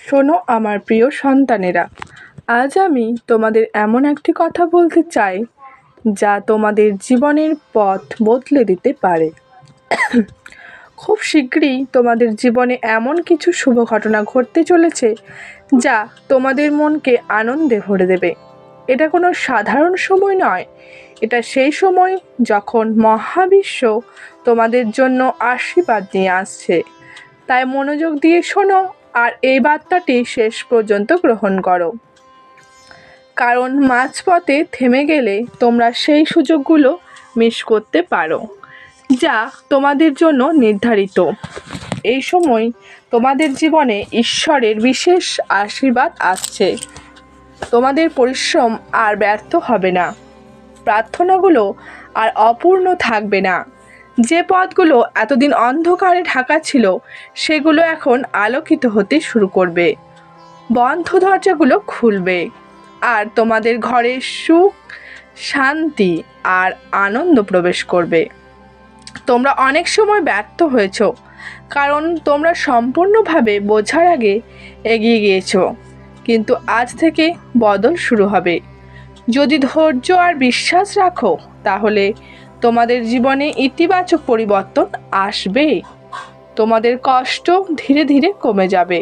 শোনো আমার প্রিয় সন্তানেরা, আজ আমি তোমাদের এমন একটি কথা বলতে চাই যা তোমাদের জীবনের পথ বদলে দিতে পারে। খুব শীঘ্রই তোমাদের জীবনে এমন কিছু শুভ ঘটনা ঘটতে চলেছে যা তোমাদের মনকে আনন্দে ভরে দেবে। এটা কোনো সাধারণ সময় নয়, এটা সেই সময় যখন মহাবিশ্ব তোমাদের জন্য আশীর্বাদ নিয়ে আসছে। তাই মনোযোগ দিয়ে শোনো আর এই বার্তাটি শেষ পর্যন্ত গ্রহণ করো, কারণ মাঝপথে থেমে গেলে তোমরা সেই সুযোগগুলো মিস করতে পারো যা তোমাদের জন্য নির্ধারিত। এই সময় তোমাদের জীবনে ঈশ্বরের বিশেষ আশীর্বাদ আসছে। তোমাদের পরিশ্রম আর ব্যর্থ হবে না, প্রার্থনাগুলো আর অপূর্ণ থাকবে না। যে পথগুলো এতদিন অন্ধকারে ঢাকা ছিল সেগুলো এখন আলোকিত হতে শুরু করবে। বন্ধ দরজাগুলো খুলবে আর তোমাদের ঘরে সুখ, শান্তি আর আনন্দ প্রবেশ করবে। তোমরা অনেক সময় ব্যর্থ হয়েছ, কারণ তোমরা সম্পূর্ণভাবে বোঝার আগে এগিয়ে গিয়েছো। কিন্তু আজ থেকে বদল শুরু হবে। যদি ধৈর্য আর বিশ্বাস রাখো তাহলে তোমাদের জীবনে ইতিবাচক পরিবর্তন আসবে। তোমাদের কষ্ট ধীরে ধীরে কমে যাবে,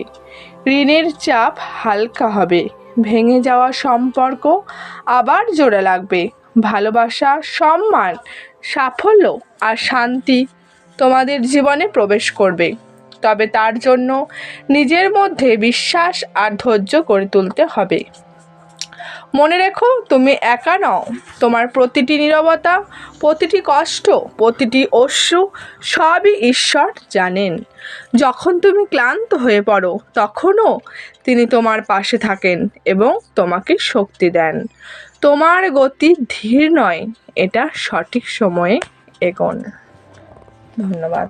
ঋণের চাপ হালকা হবে, ভেঙে যাওয়া সম্পর্ক আবার জোড়া লাগবে। ভালোবাসা, সম্মান, সাফল্য আর শান্তি তোমাদের জীবনে প্রবেশ করবে। তবে তার জন্য নিজের মধ্যে বিশ্বাস আর ধৈর্য গড়ে তুলতে হবে। মনে রেখো, তুমি একা নও। তোমার প্রতিটি নীরবতা, প্রতিটি কষ্ট, প্রতিটি অশ্রু সবই ঈশ্বর জানেন। যখন তুমি ক্লান্ত হয়ে পড়ো তখনও তিনি তোমার পাশে থাকেন এবং তোমাকে শক্তি দেন। তোমার গতি ধীর নয়, এটা সঠিক সময়ে এগোন। ধন্যবাদ।